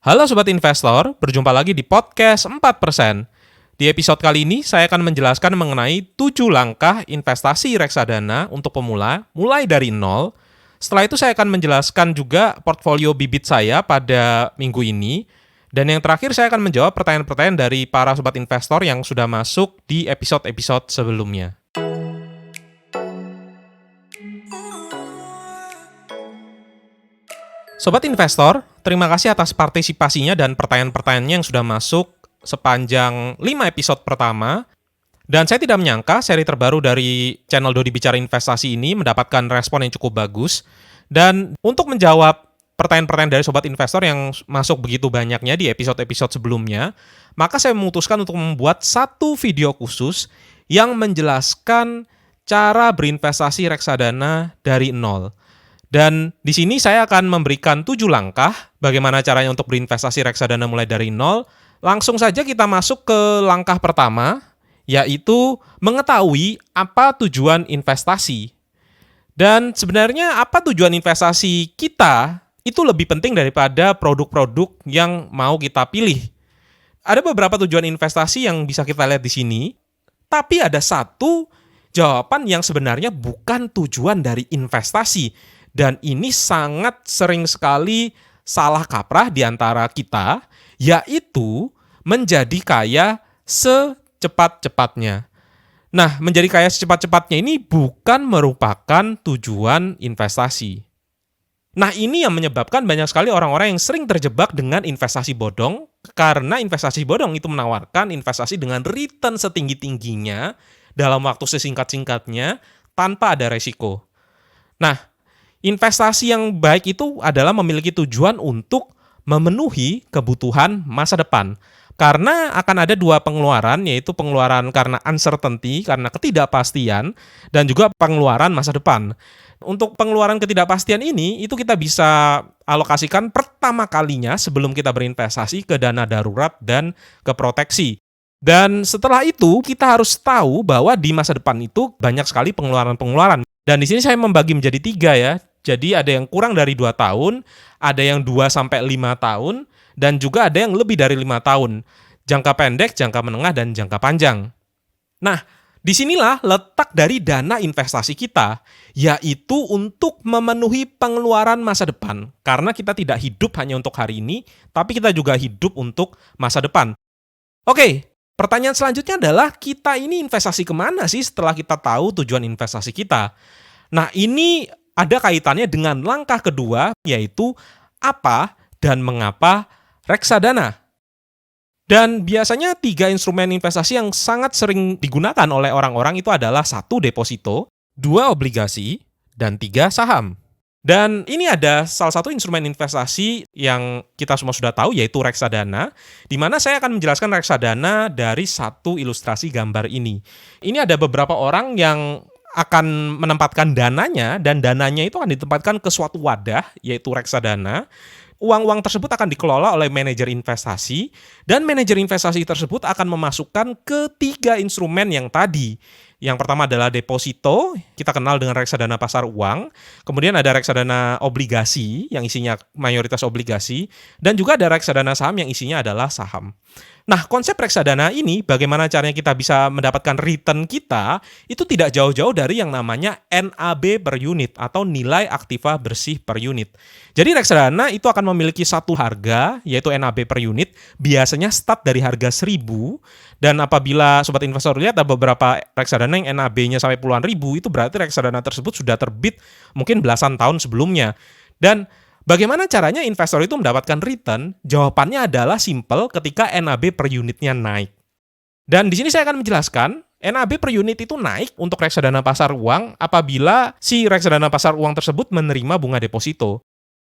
Halo Sobat Investor, berjumpa lagi di podcast 4%. Di episode kali ini, saya akan menjelaskan mengenai 7 langkah investasi reksadana untuk pemula, mulai dari nol. Setelah itu saya akan menjelaskan juga portfolio bibit saya pada minggu ini. Dan yang terakhir, saya akan menjawab pertanyaan-pertanyaan dari para Sobat Investor yang sudah masuk di episode-episode sebelumnya. Sobat Investor, terima kasih atas partisipasinya dan pertanyaan-pertanyaannya yang sudah masuk sepanjang 5 episode pertama. Dan saya tidak menyangka seri terbaru dari channel Dodi Bicara Investasi ini mendapatkan respon yang cukup bagus. Dan untuk menjawab pertanyaan-pertanyaan dari Sobat Investor yang masuk begitu banyaknya di episode-episode sebelumnya, maka saya memutuskan untuk membuat satu video khusus yang menjelaskan cara berinvestasi reksadana dari nol. Dan di sini saya akan memberikan 7 langkah bagaimana caranya untuk berinvestasi reksadana mulai dari nol. Langsung saja kita masuk ke langkah pertama, yaitu mengetahui apa tujuan investasi. Dan sebenarnya apa tujuan investasi kita itu lebih penting daripada produk-produk yang mau kita pilih. Ada beberapa tujuan investasi yang bisa kita lihat di sini, tapi ada satu jawaban yang sebenarnya bukan tujuan dari investasi. Dan ini sangat sering sekali salah kaprah di antara kita, yaitu menjadi kaya secepat-cepatnya. Nah, menjadi kaya secepat-cepatnya ini bukan merupakan tujuan investasi. Nah, ini yang menyebabkan banyak sekali orang-orang yang sering terjebak dengan investasi bodong, karena investasi bodong itu menawarkan investasi dengan return setinggi-tingginya dalam waktu sesingkat-singkatnya tanpa ada resiko. Nah, investasi yang baik itu adalah memiliki tujuan untuk memenuhi kebutuhan masa depan. Karena akan ada dua pengeluaran, yaitu pengeluaran karena uncertainty, karena ketidakpastian, dan juga pengeluaran masa depan. Untuk pengeluaran ketidakpastian ini, itu kita bisa alokasikan pertama kalinya sebelum kita berinvestasi ke dana darurat dan ke proteksi. Dan setelah itu, kita harus tahu bahwa di masa depan itu banyak sekali pengeluaran-pengeluaran. Dan di sini saya membagi menjadi 3 ya. Jadi ada yang kurang dari 2 tahun, ada yang 2-5 tahun, dan juga ada yang lebih dari 5 tahun. Jangka pendek, jangka menengah, dan jangka panjang. Nah, disinilah letak dari dana investasi kita, yaitu untuk memenuhi pengeluaran masa depan. Karena kita tidak hidup hanya untuk hari ini, tapi kita juga hidup untuk masa depan. Oke, pertanyaan selanjutnya adalah kita ini investasi kemana sih setelah kita tahu tujuan investasi kita? Nah, ini ada kaitannya dengan langkah kedua, yaitu apa dan mengapa reksadana. Dan biasanya 3 instrumen investasi yang sangat sering digunakan oleh orang-orang itu adalah 1 deposito, 2 obligasi, dan 3 saham. Dan ini ada salah satu instrumen investasi yang kita semua sudah tahu, yaitu reksadana, di mana saya akan menjelaskan reksadana dari 1 ilustrasi gambar ini. Ini ada beberapa orang yang akan menempatkan dananya, dan dananya itu akan ditempatkan ke suatu wadah, yaitu reksadana. Uang-uang tersebut akan dikelola oleh manajer investasi, dan manajer investasi tersebut akan memasukkan ke 3 instrumen yang tadi. Yang pertama adalah deposito, kita kenal dengan reksadana pasar uang. Kemudian ada reksadana obligasi, yang isinya mayoritas obligasi. Dan juga ada reksadana saham yang isinya adalah saham. Nah, konsep reksadana ini, bagaimana caranya kita bisa mendapatkan return kita, itu tidak jauh-jauh dari yang namanya NAB per unit, atau nilai aktiva bersih per unit. Jadi reksadana itu akan memiliki satu harga, yaitu NAB per unit, biasanya start dari harga 1.000, dan apabila Sobat Investor lihat ada beberapa reksadana yang NAB-nya sampai puluhan ribu, itu berarti reksadana tersebut sudah terbit mungkin belasan tahun sebelumnya. Dan bagaimana caranya investor itu mendapatkan return? Jawabannya adalah simple ketika NAB per unitnya naik. Dan di sini saya akan menjelaskan, NAB per unit itu naik untuk reksadana pasar uang apabila si reksadana pasar uang tersebut menerima bunga deposito.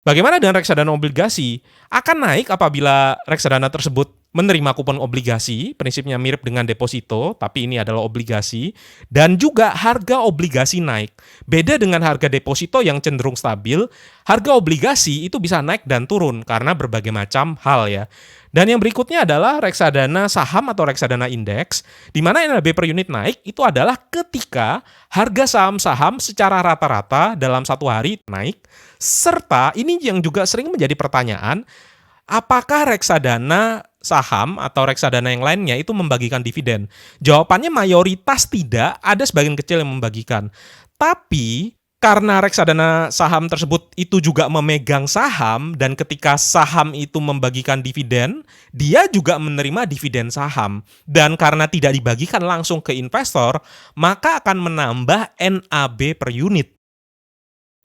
Bagaimana dengan reksadana obligasi? Akan naik apabila reksadana tersebut menerima kupon obligasi, prinsipnya mirip dengan deposito, tapi ini adalah obligasi, dan juga harga obligasi naik. Beda dengan harga deposito yang cenderung stabil, harga obligasi itu bisa naik dan turun karena berbagai macam hal ya. Dan yang berikutnya adalah reksadana saham atau reksadana indeks, di mana NAB per unit naik itu adalah ketika harga saham-saham secara rata-rata dalam satu hari naik, serta ini yang juga sering menjadi pertanyaan, Apakah reksadana saham atau reksadana yang lainnya itu membagikan dividen? Jawabannya mayoritas tidak, ada sebagian kecil yang membagikan. Tapi karena reksadana saham tersebut itu juga memegang saham dan ketika saham itu membagikan dividen, dia juga menerima dividen saham. Dan karena tidak dibagikan langsung ke investor, maka akan menambah NAB per unit.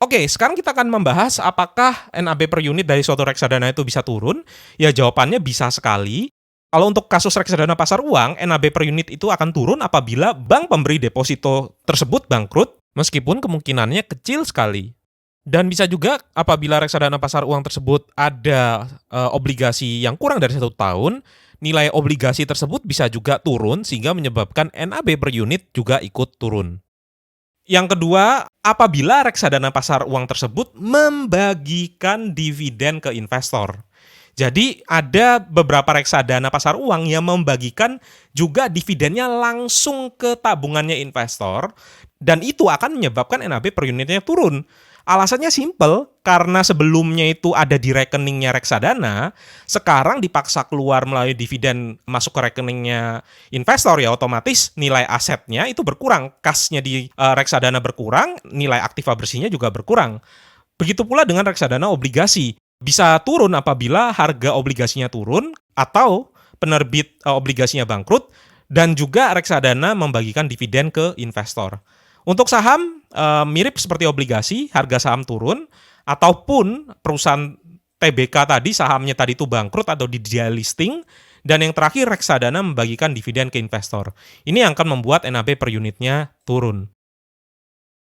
Oke, sekarang kita akan membahas apakah NAB per unit dari suatu reksadana itu bisa turun? Ya, jawabannya bisa sekali. Kalau untuk kasus reksadana pasar uang, NAB per unit itu akan turun apabila bank pemberi deposito tersebut bangkrut, meskipun kemungkinannya kecil sekali. Dan bisa juga apabila reksadana pasar uang tersebut ada obligasi yang kurang dari 1 tahun, nilai obligasi tersebut bisa juga turun sehingga menyebabkan NAB per unit juga ikut turun. Yang kedua, apabila reksadana pasar uang tersebut membagikan dividen ke investor. Jadi ada beberapa reksadana pasar uang yang membagikan juga dividennya langsung ke tabungannya investor dan itu akan menyebabkan NAB per unitnya turun. Alasannya simple, karena sebelumnya itu ada di rekeningnya reksadana, sekarang dipaksa keluar melalui dividen masuk ke rekeningnya investor, ya otomatis nilai asetnya itu berkurang, kasnya di reksadana berkurang, nilai aktiva bersihnya juga berkurang. Begitu pula dengan reksadana obligasi, bisa turun apabila harga obligasinya turun atau penerbit obligasinya bangkrut dan juga reksadana membagikan dividen ke investor. Untuk saham, mirip seperti obligasi, harga saham turun, ataupun perusahaan TBK tadi, sahamnya tadi itu bangkrut atau di delisting, dan yang terakhir reksadana membagikan dividen ke investor. Ini yang akan membuat NAB per unitnya turun.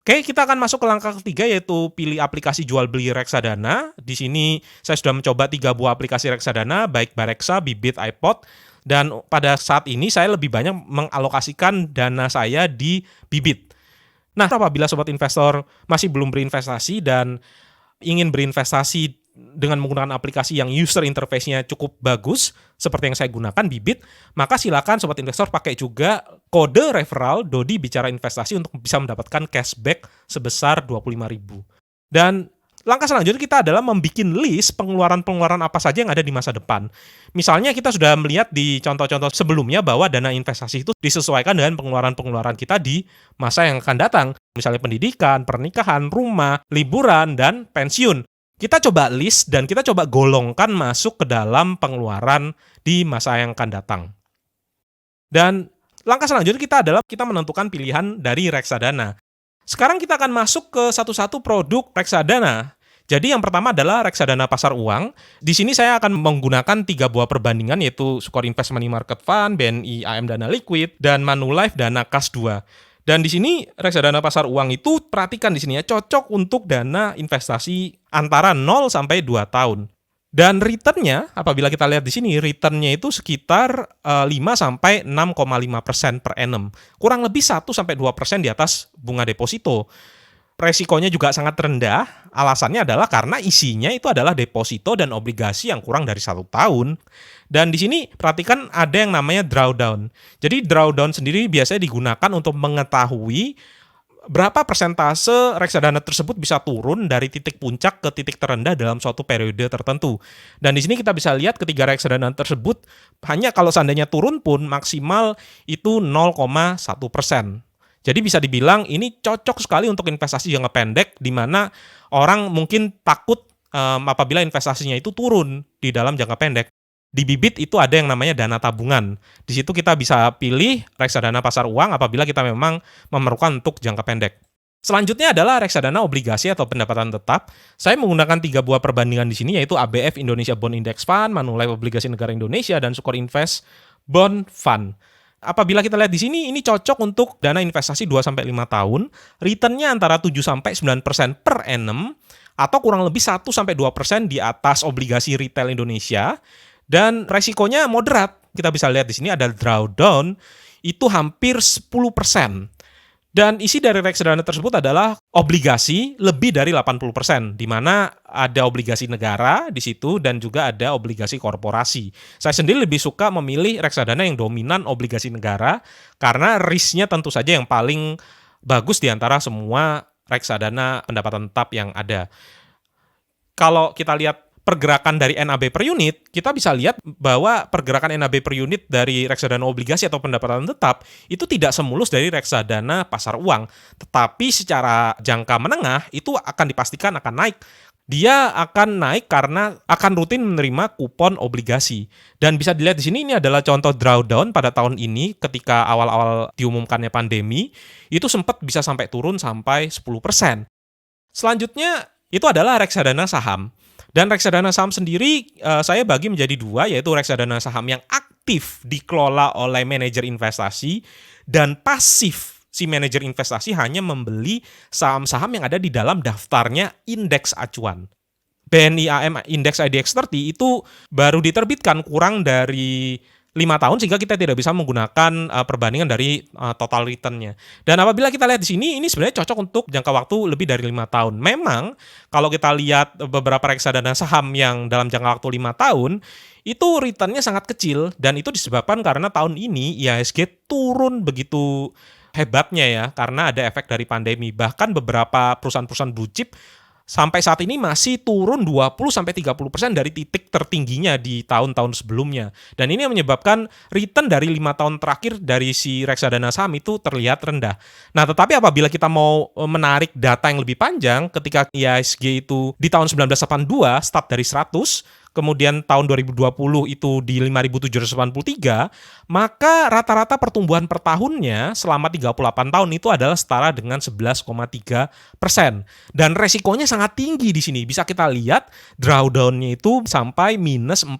Oke, kita akan masuk ke langkah ketiga, yaitu pilih aplikasi jual beli reksadana. Di sini saya sudah mencoba 3 buah aplikasi reksadana, baik Bareksa, Bibit, iPod, dan pada saat ini saya lebih banyak mengalokasikan dana saya di Bibit. Nah, apabila sobat investor masih belum berinvestasi dan ingin berinvestasi dengan menggunakan aplikasi yang user interface-nya cukup bagus, seperti yang saya gunakan, Bibit, maka silakan sobat investor pakai juga kode referral Dodi Bicara Investasi untuk bisa mendapatkan cashback sebesar 25.000. Dan langkah selanjutnya kita adalah membuat list pengeluaran-pengeluaran apa saja yang ada di masa depan. Misalnya kita sudah melihat di contoh-contoh sebelumnya bahwa dana investasi itu disesuaikan dengan pengeluaran-pengeluaran kita di masa yang akan datang. Misalnya pendidikan, pernikahan, rumah, liburan, dan pensiun. Kita coba list dan kita coba golongkan masuk ke dalam pengeluaran di masa yang akan datang. Dan langkah selanjutnya kita menentukan pilihan dari reksadana. Sekarang kita akan masuk ke satu-satu produk reksadana. Jadi yang pertama adalah reksadana pasar uang. Di sini saya akan menggunakan 3 buah perbandingan, yaitu Sukor Invest Money Market Fund, BNI AM Dana Liquid, dan Manulife Dana Kas 2. Dan di sini reksadana pasar uang itu perhatikan di sini ya, cocok untuk dana investasi antara 0 sampai 2 tahun. Dan returnnya, apabila kita lihat di sini, returnnya itu sekitar 5 sampai 6,5% per annum. Kurang lebih 1 sampai 2% di atas bunga deposito. Resikonya juga sangat rendah, alasannya adalah karena isinya itu adalah deposito dan obligasi yang kurang dari 1 tahun. Dan di sini perhatikan ada yang namanya drawdown. Jadi drawdown sendiri biasanya digunakan untuk mengetahui berapa persentase reksadana tersebut bisa turun dari titik puncak ke titik terendah dalam suatu periode tertentu. Dan di sini kita bisa lihat ketiga reksadana tersebut hanya kalau seandainya turun pun maksimal itu 0,1%. Jadi bisa dibilang ini cocok sekali untuk investasi jangka pendek di mana orang mungkin takut apabila investasinya itu turun di dalam jangka pendek. Di Bibit itu ada yang namanya dana tabungan. Di situ kita bisa pilih reksadana pasar uang apabila kita memang memerlukan untuk jangka pendek. Selanjutnya adalah reksadana obligasi atau pendapatan tetap. Saya menggunakan 3 buah perbandingan di sini, yaitu ABF Indonesia Bond Index Fund, Manulife Obligasi Negara Indonesia, dan Sukor Invest Bond Fund. Apabila kita lihat di sini, ini cocok untuk dana investasi 2-5 tahun, returnnya antara 7-9% per annum, atau kurang lebih 1-2% di atas obligasi retail Indonesia. Dan resikonya moderat. Kita bisa lihat di sini ada drawdown itu hampir 10%. Dan isi dari reksadana tersebut adalah obligasi lebih dari 80%, di mana ada obligasi negara di situ dan juga ada obligasi korporasi. Saya sendiri lebih suka memilih reksadana yang dominan obligasi negara karena risknya tentu saja yang paling bagus di antara semua reksadana pendapatan tetap yang ada. Kalau kita lihat pergerakan dari NAB per unit, kita bisa lihat bahwa pergerakan NAB per unit dari reksadana obligasi atau pendapatan tetap itu tidak semulus dari reksadana pasar uang. Tetapi secara jangka menengah itu akan dipastikan akan naik. Dia akan naik karena akan rutin menerima kupon obligasi. Dan bisa dilihat di sini, ini adalah contoh drawdown pada tahun ini ketika awal-awal diumumkannya pandemi, itu sempat bisa sampai turun sampai 10%. Selanjutnya itu adalah reksadana saham. Dan reksadana saham sendiri saya bagi menjadi dua, yaitu reksadana saham yang aktif dikelola oleh manajer investasi dan pasif. Si manajer investasi hanya membeli saham-saham yang ada di dalam daftarnya indeks acuan. BNI AM Index IDX 30 itu baru diterbitkan kurang dari 5 tahun sehingga kita tidak bisa menggunakan perbandingan dari total return-nya. Dan apabila kita lihat di sini, ini sebenarnya cocok untuk jangka waktu lebih dari 5 tahun. Memang kalau kita lihat beberapa reksadana saham yang dalam jangka waktu 5 tahun, itu return-nya sangat kecil dan itu disebabkan karena tahun ini IHSG turun begitu hebatnya ya, karena ada efek dari pandemi. Bahkan beberapa perusahaan-perusahaan blue chip sampai saat ini masih turun 20-30% dari titik tertingginya di tahun-tahun sebelumnya. Dan ini yang menyebabkan return dari 5 tahun terakhir dari si reksadana saham itu terlihat rendah. Nah, tetapi apabila kita mau menarik data yang lebih panjang, ketika IHSG itu di tahun 1982 start dari 100, kemudian tahun 2020 itu di 5.783, maka rata-rata pertumbuhan per tahunnya selama 38 tahun itu adalah setara dengan 11,3%. Dan resikonya sangat tinggi di sini. Bisa kita lihat drawdown-nya itu sampai minus 40%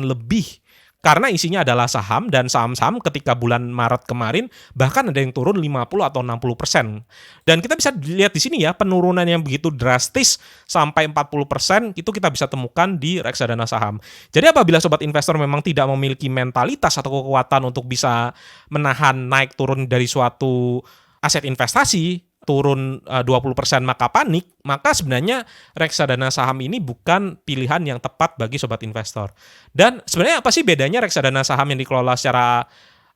lebih. Karena isinya adalah saham, dan saham-saham ketika bulan Maret kemarin bahkan ada yang turun 50 atau 60%. Dan kita bisa lihat di sini ya, penurunan yang begitu drastis sampai 40% itu kita bisa temukan di reksadana saham. Jadi apabila sobat investor memang tidak memiliki mentalitas atau kekuatan untuk bisa menahan naik turun dari suatu aset investasi, turun 20% maka panik, maka sebenarnya reksadana saham ini bukan pilihan yang tepat bagi sobat investor. Dan sebenarnya apa sih bedanya reksadana saham yang dikelola secara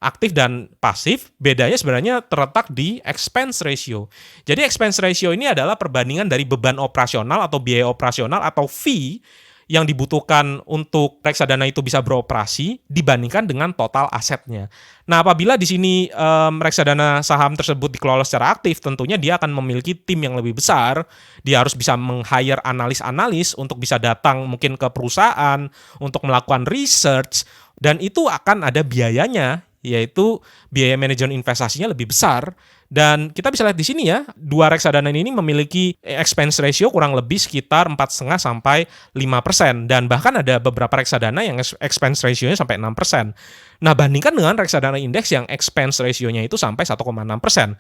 aktif dan pasif? Bedanya sebenarnya terletak di expense ratio. Jadi expense ratio ini adalah perbandingan dari beban operasional atau biaya operasional atau fee yang dibutuhkan untuk reksadana itu bisa beroperasi dibandingkan dengan total asetnya. Nah, apabila di sini reksadana saham tersebut dikelola secara aktif, tentunya dia akan memiliki tim yang lebih besar. Dia harus bisa meng-hire analis-analis untuk bisa datang mungkin ke perusahaan untuk melakukan research, dan itu akan ada biayanya, yaitu biaya manajemen investasinya lebih besar. Dan kita bisa lihat di sini ya, dua reksadana ini memiliki expense ratio kurang lebih sekitar 4,5 sampai 5%. Dan bahkan ada beberapa reksadana yang expense ratio-nya sampai 6%. Nah, bandingkan dengan reksadana indeks yang expense ratio-nya itu sampai 1,6%.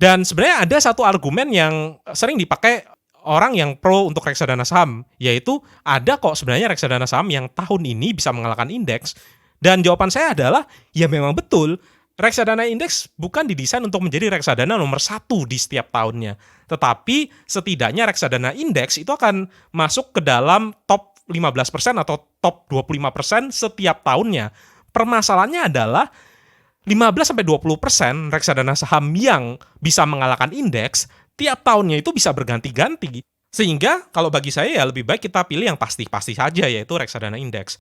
Dan sebenarnya ada satu argumen yang sering dipakai orang yang pro untuk reksadana saham, yaitu ada kok sebenarnya reksadana saham yang tahun ini bisa mengalahkan indeks. Dan jawaban saya adalah, ya memang betul, reksadana indeks bukan didesain untuk menjadi reksadana nomor 1 di setiap tahunnya. Tetapi setidaknya reksadana indeks itu akan masuk ke dalam top 15% atau top 25% setiap tahunnya. Permasalahannya adalah 15-20% reksadana saham yang bisa mengalahkan indeks, tiap tahunnya itu bisa berganti-ganti. Sehingga kalau bagi saya ya lebih baik kita pilih yang pasti-pasti saja, yaitu reksadana indeks.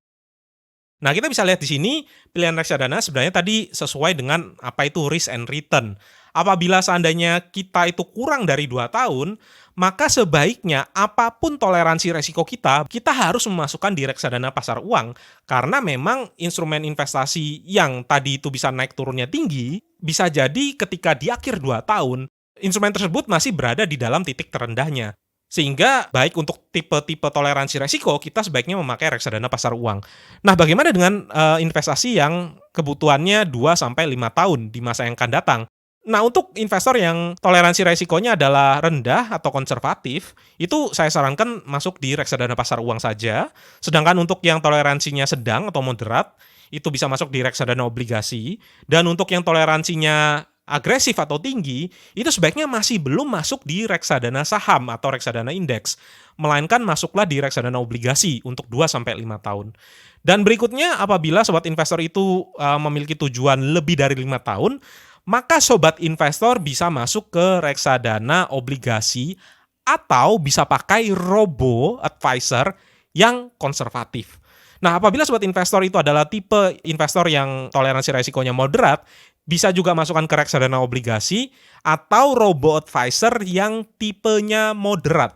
Nah, kita bisa lihat di sini pilihan reksadana sebenarnya tadi sesuai dengan apa itu risk and return. Apabila seandainya kita itu kurang dari 2 tahun, maka sebaiknya apapun toleransi resiko kita harus memasukkan di reksadana pasar uang. Karena memang instrumen investasi yang tadi itu bisa naik turunnya tinggi, bisa jadi ketika di akhir 2 tahun, instrumen tersebut masih berada di dalam titik terendahnya. Sehingga baik untuk tipe-tipe toleransi resiko, kita sebaiknya memakai reksadana pasar uang. Nah, bagaimana dengan investasi yang kebutuhannya 2-5 tahun di masa yang akan datang? Nah, untuk investor yang toleransi resikonya adalah rendah atau konservatif, itu saya sarankan masuk di reksadana pasar uang saja. Sedangkan untuk yang toleransinya sedang atau moderat, itu bisa masuk di reksadana obligasi. Dan untuk yang toleransinya agresif atau tinggi, itu sebaiknya masih belum masuk di reksadana saham atau reksadana indeks, melainkan masuklah di reksadana obligasi untuk 2-5 tahun. Dan berikutnya, apabila sobat investor itu memiliki tujuan lebih dari 5 tahun, maka sobat investor bisa masuk ke reksadana obligasi atau bisa pakai robo advisor yang konservatif. Nah, apabila sobat investor itu adalah tipe investor yang toleransi resikonya moderat, bisa juga masukkan ke reksadana obligasi atau robo advisor yang tipenya moderat.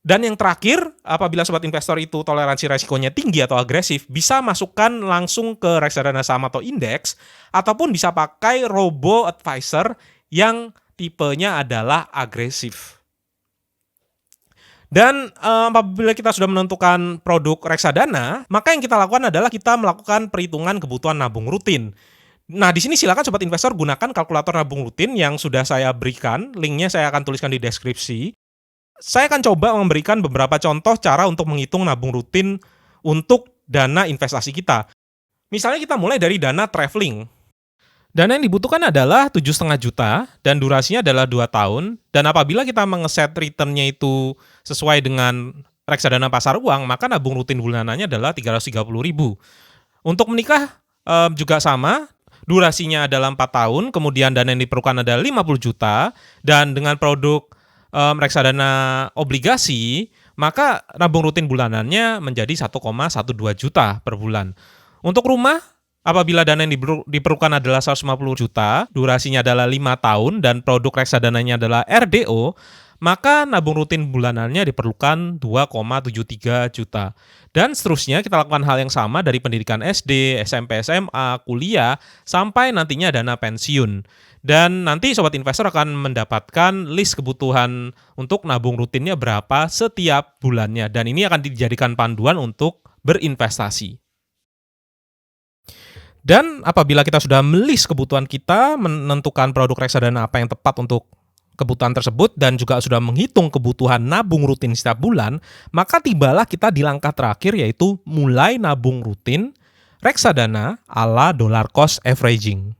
Dan yang terakhir, apabila sobat investor itu toleransi resikonya tinggi atau agresif, bisa masukkan langsung ke reksadana saham atau indeks, ataupun bisa pakai robo advisor yang tipenya adalah agresif. Dan apabila kita sudah menentukan produk reksadana, maka yang kita lakukan adalah kita melakukan perhitungan kebutuhan nabung rutin. Nah, di sini silakan sobat investor gunakan kalkulator nabung rutin yang sudah saya berikan, linknya saya akan tuliskan di deskripsi. Saya akan coba memberikan beberapa contoh cara untuk menghitung nabung rutin untuk dana investasi kita. Misalnya kita mulai dari dana traveling. Dana yang dibutuhkan adalah 7,5 juta dan durasinya adalah 2 tahun. Dan apabila kita mengeset return-nya itu sesuai dengan reksadana pasar uang, maka nabung rutin bulanannya adalah 330.000. Untuk menikah juga sama, durasinya adalah 4 tahun, kemudian dana yang diperlukan adalah 50 juta, dan dengan produk reksadana obligasi, maka nabung rutin bulanannya menjadi 1,12 juta per bulan. Untuk rumah, apabila dana yang diperlukan adalah 150 juta, durasinya adalah 5 tahun, dan produk reksadananya adalah RDO, maka nabung rutin bulanannya diperlukan 2,73 juta. Dan seterusnya kita lakukan hal yang sama dari pendidikan SD, SMP, SMA, kuliah, sampai nantinya dana pensiun. Dan nanti sobat investor akan mendapatkan list kebutuhan untuk nabung rutinnya berapa setiap bulannya. Dan ini akan dijadikan panduan untuk berinvestasi. Dan apabila kita sudah melis kebutuhan kita, menentukan produk reksadana apa yang tepat untuk kebutuhan tersebut, dan juga sudah menghitung kebutuhan nabung rutin setiap bulan, maka tibalah kita di langkah terakhir, yaitu mulai nabung rutin reksadana ala dollar cost averaging.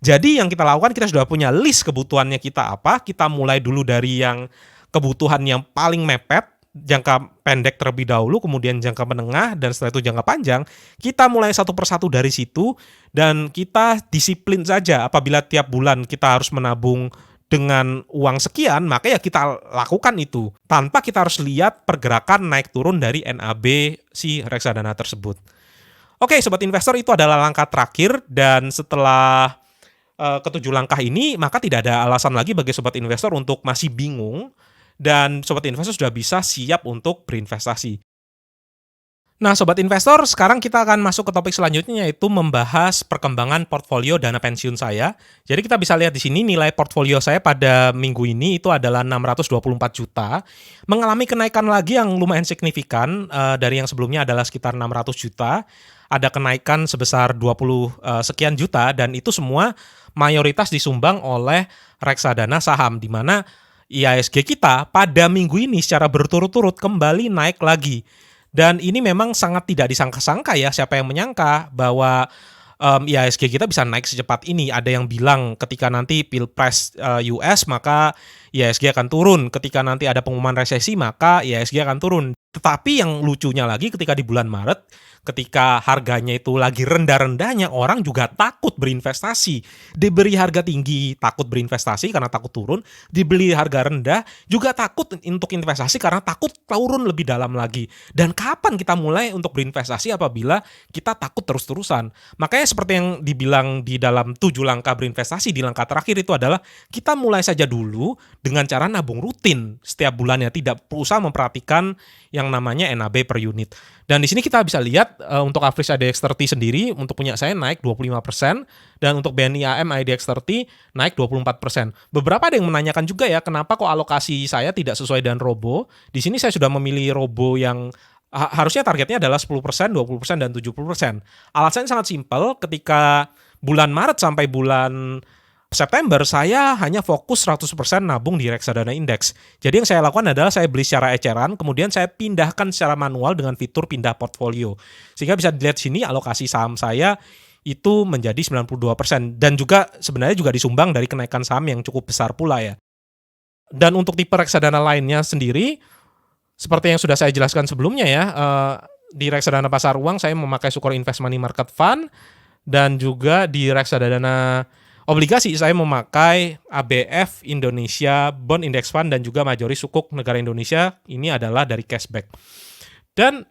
Jadi yang kita lakukan, kita sudah punya list kebutuhannya kita apa, kita mulai dulu dari yang kebutuhan yang paling mepet, jangka pendek terlebih dahulu, kemudian jangka menengah, dan setelah itu jangka panjang. Kita mulai satu persatu dari situ, dan kita disiplin saja. Apabila tiap bulan kita harus menabung dengan uang sekian, maka ya kita lakukan itu, tanpa kita harus lihat pergerakan naik turun dari NAB si reksadana tersebut. Oke, sobat investor, itu adalah langkah terakhir, dan setelah ketujuh langkah ini, maka tidak ada alasan lagi bagi sobat investor untuk masih bingung, dan sobat investor sudah bisa siap untuk berinvestasi. Nah, sobat investor, sekarang kita akan masuk ke topik selanjutnya, yaitu membahas perkembangan portfolio dana pensiun saya. Jadi kita bisa lihat di sini nilai portfolio saya pada minggu ini itu adalah 624 juta, mengalami kenaikan lagi yang lumayan signifikan dari yang sebelumnya adalah sekitar 600 juta. Ada kenaikan sebesar 20 sekian juta, dan itu semua mayoritas disumbang oleh reksadana saham, di mana IHSG kita pada minggu ini secara berturut-turut kembali naik lagi. Dan ini memang sangat tidak disangka-sangka ya, siapa yang menyangka bahwa IHSG kita bisa naik secepat ini. Ada yang bilang ketika nanti Pilpres US maka IHSG akan turun, ketika nanti ada pengumuman resesi maka IHSG akan turun. Tetapi yang lucunya lagi, ketika di bulan Maret, ketika harganya itu lagi rendah-rendahnya, orang juga takut berinvestasi. Diberi harga tinggi, takut berinvestasi karena takut turun. Dibeli harga rendah, juga takut untuk investasi karena takut turun lebih dalam lagi. Dan kapan kita mulai untuk berinvestasi apabila kita takut terus-terusan? Makanya seperti yang dibilang di dalam 7 langkah berinvestasi, di langkah terakhir itu adalah kita mulai saja dulu dengan cara nabung rutin setiap bulannya, tidak usah memperhatikan yang namanya NAB per unit. Dan di sini kita bisa lihat untuk average IDX30 sendiri untuk punya saya naik 25%, dan untuk BNI AM IDX30 naik 24%. Beberapa ada yang menanyakan juga ya, kenapa kok alokasi saya tidak sesuai dengan robo? Di sini saya sudah memilih robo yang harusnya targetnya adalah 10%, 20%, dan 70%. Alasannya sangat simpel, ketika bulan Maret sampai bulan September saya hanya fokus 100% nabung di reksadana indeks. Jadi yang saya lakukan adalah saya beli secara eceran, kemudian saya pindahkan secara manual dengan fitur pindah portfolio. Sehingga bisa dilihat sini alokasi saham saya itu menjadi 92%, dan juga sebenarnya juga disumbang dari kenaikan saham yang cukup besar pula ya. Dan untuk tipe reksadana lainnya sendiri, seperti yang sudah saya jelaskan sebelumnya ya, di reksadana pasar uang saya memakai Sukor Invest Money Market Fund, dan juga di reksadana obligasi saya memakai ABF Indonesia Bond Index Fund dan juga Majori Sukuk Negara Indonesia, ini adalah dari cashback. Dan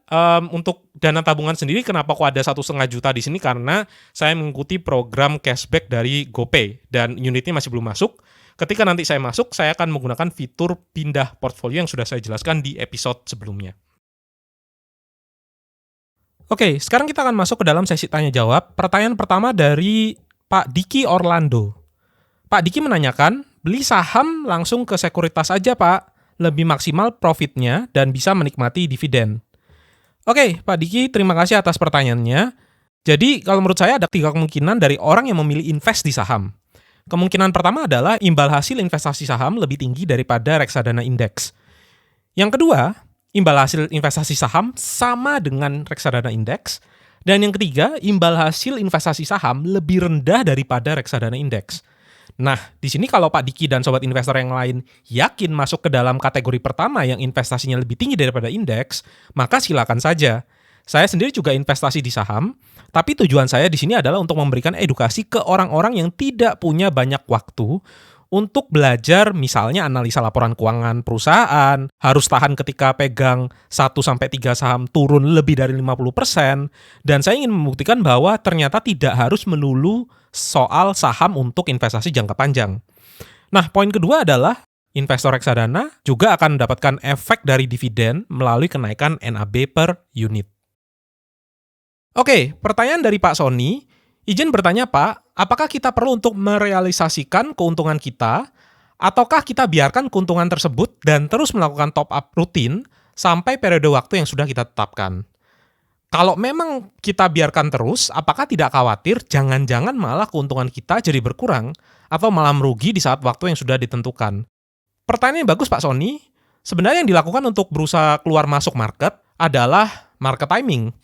untuk dana tabungan sendiri kenapa kok ada 1,5 juta di sini, karena saya mengikuti program cashback dari GoPay dan unitnya masih belum masuk. Ketika nanti saya masuk, saya akan menggunakan fitur pindah portfolio yang sudah saya jelaskan di episode sebelumnya. Oke, sekarang kita akan masuk ke dalam sesi tanya jawab. Pertanyaan pertama dari Pak Diki Orlando. Pak Diki menanyakan, beli saham langsung ke sekuritas aja Pak, lebih maksimal profitnya dan bisa menikmati dividen. Oke, Pak Diki, terima kasih atas pertanyaannya. Jadi, kalau menurut saya ada 3 kemungkinan dari orang yang memilih invest di saham. Kemungkinan pertama adalah imbal hasil investasi saham lebih tinggi daripada reksadana indeks. Yang kedua, imbal hasil investasi saham sama dengan reksadana indeks. Dan yang ketiga, imbal hasil investasi saham lebih rendah daripada reksadana indeks. Nah, di sini kalau Pak Diki dan sobat investor yang lain yakin masuk ke dalam kategori pertama yang investasinya lebih tinggi daripada indeks, maka silakan saja. Saya sendiri juga investasi di saham, tapi tujuan saya di sini adalah untuk memberikan edukasi ke orang-orang yang tidak punya banyak waktu untuk belajar misalnya analisa laporan keuangan perusahaan, harus tahan ketika pegang 1-3 saham turun lebih dari 50%, dan saya ingin membuktikan bahwa ternyata tidak harus melulu soal saham untuk investasi jangka panjang. Nah, poin kedua adalah investor reksadana juga akan mendapatkan efek dari dividen melalui kenaikan NAB per unit. Oke, pertanyaan dari Pak Sony. Izin bertanya Pak, apakah kita perlu untuk merealisasikan keuntungan kita, ataukah kita biarkan keuntungan tersebut dan terus melakukan top up rutin sampai periode waktu yang sudah kita tetapkan? Kalau memang kita biarkan terus, apakah tidak khawatir jangan-jangan malah keuntungan kita jadi berkurang atau malah merugi di saat waktu yang sudah ditentukan? Pertanyaan yang bagus Pak Sony. Sebenarnya yang dilakukan untuk berusaha keluar masuk market adalah market timing.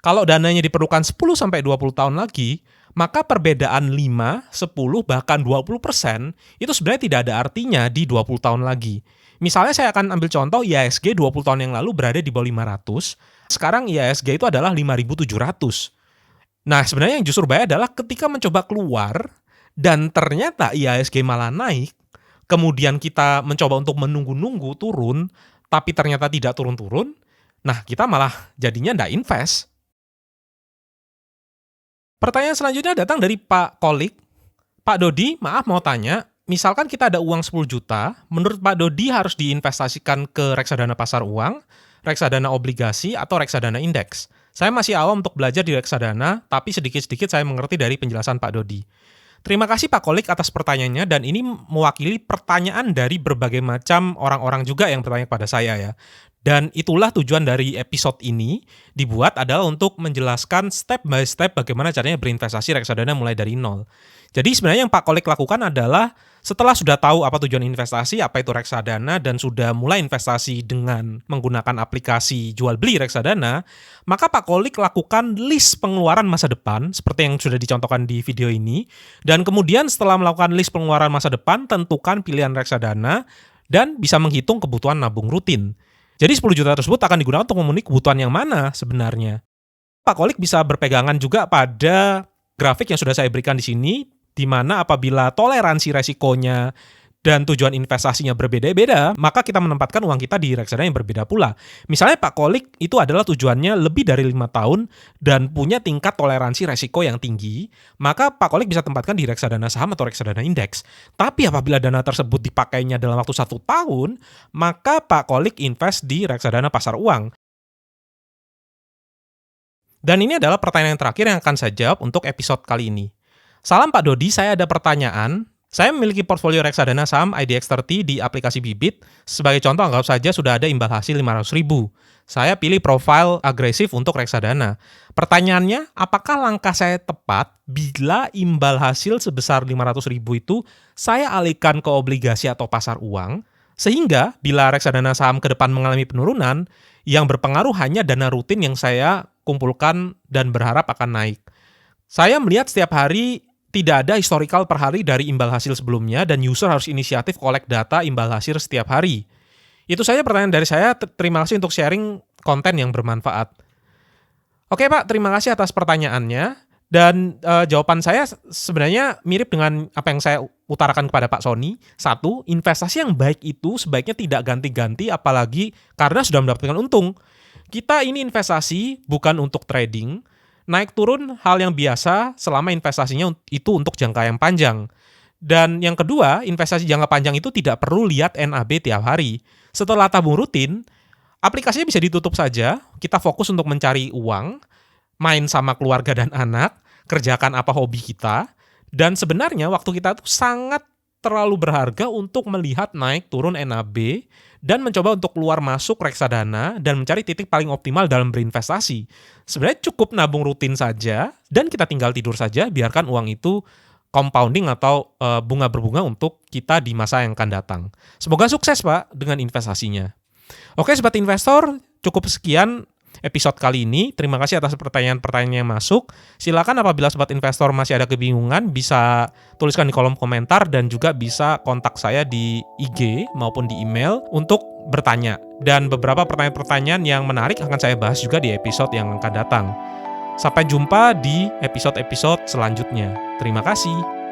Kalau dananya diperlukan 10-20 tahun lagi, maka perbedaan 5, 10, bahkan 20% itu sebenarnya tidak ada artinya di 20 tahun lagi. Misalnya saya akan ambil contoh IHSG 20 tahun yang lalu berada di bawah 500, sekarang IHSG itu adalah 5.700. Nah, sebenarnya yang justru bahaya adalah ketika mencoba keluar dan ternyata IHSG malah naik, kemudian kita mencoba untuk menunggu-nunggu turun, tapi ternyata tidak turun-turun, nah kita malah jadinya nggak invest. Pertanyaan selanjutnya datang dari Pak Kolik. Pak Dodi, maaf mau tanya, misalkan kita ada uang 10 juta, menurut Pak Dodi harus diinvestasikan ke reksadana pasar uang, reksadana obligasi, atau reksadana indeks? Saya masih awam untuk belajar di reksadana, tapi sedikit-sedikit saya mengerti dari penjelasan Pak Dodi. Terima kasih Pak Kolik atas pertanyaannya, dan ini mewakili pertanyaan dari berbagai macam orang-orang juga yang bertanya kepada saya ya. Dan itulah tujuan dari episode ini dibuat adalah untuk menjelaskan step by step bagaimana caranya berinvestasi reksadana mulai dari nol. Jadi sebenarnya yang Pak Kolik lakukan adalah setelah sudah tahu apa tujuan investasi, apa itu reksadana, dan sudah mulai investasi dengan menggunakan aplikasi jual beli reksadana, maka Pak Kolik lakukan list pengeluaran masa depan seperti yang sudah dicontohkan di video ini, dan kemudian setelah melakukan list pengeluaran masa depan, tentukan pilihan reksadana dan bisa menghitung kebutuhan nabung rutin. Jadi 10 juta tersebut akan digunakan untuk memenuhi kebutuhan yang mana sebenarnya. Pak Kolik bisa berpegangan juga pada grafik yang sudah saya berikan di sini, di mana apabila toleransi resikonya dan tujuan investasinya berbeda-beda, maka kita menempatkan uang kita di reksadana yang berbeda pula. Misalnya Pak Kolik itu adalah tujuannya lebih dari 5 tahun dan punya tingkat toleransi resiko yang tinggi, maka Pak Kolik bisa tempatkan di reksadana saham atau reksadana indeks. Tapi apabila dana tersebut dipakainya dalam waktu 1 tahun, maka Pak Kolik invest di reksadana pasar uang. Dan ini adalah pertanyaan yang terakhir yang akan saya jawab untuk episode kali ini. Salam Pak Dodi, saya ada pertanyaan. Saya memiliki portfolio reksadana saham IDX30 di aplikasi Bibit. Sebagai contoh, anggap saja sudah ada imbal hasil 500.000. Saya pilih profil agresif untuk reksadana. Pertanyaannya, apakah langkah saya tepat bila imbal hasil sebesar 500.000 itu saya alihkan ke obligasi atau pasar uang, sehingga bila reksadana saham ke depan mengalami penurunan, yang berpengaruh hanya dana rutin yang saya kumpulkan dan berharap akan naik. Saya melihat setiap hari tidak ada historical per hari dari imbal hasil sebelumnya dan user harus inisiatif collect data imbal hasil setiap hari. Itu saja pertanyaan dari saya. Terima kasih untuk sharing konten yang bermanfaat. Oke Pak, terima kasih atas pertanyaannya. Dan jawaban saya sebenarnya mirip dengan apa yang saya utarakan kepada Pak Sony. 1, investasi yang baik itu sebaiknya tidak ganti-ganti apalagi karena sudah mendapatkan untung. Kita ini investasi bukan untuk trading. Naik turun hal yang biasa selama investasinya itu untuk jangka yang panjang. Dan yang kedua, investasi jangka panjang itu tidak perlu lihat NAB tiap hari. Setelah tabung rutin, aplikasinya bisa ditutup saja, kita fokus untuk mencari uang, main sama keluarga dan anak, kerjakan apa hobi kita, dan sebenarnya waktu kita tuh sangat terlalu berharga untuk melihat naik turun NAB dan mencoba untuk keluar masuk reksadana dan mencari titik paling optimal dalam berinvestasi. Sebenarnya cukup nabung rutin saja dan kita tinggal tidur saja, biarkan uang itu compounding atau bunga berbunga untuk kita di masa yang akan datang. Semoga sukses Pak dengan investasinya. Oke Sobat Investor, cukup sekian episode kali ini. Terima kasih atas pertanyaan-pertanyaan yang masuk. Silakan apabila Sobat Investor masih ada kebingungan, bisa tuliskan di kolom komentar dan juga bisa kontak saya di IG maupun di email untuk bertanya. Dan beberapa pertanyaan-pertanyaan yang menarik akan saya bahas juga di episode yang akan datang. Sampai jumpa di episode-episode selanjutnya. Terima kasih.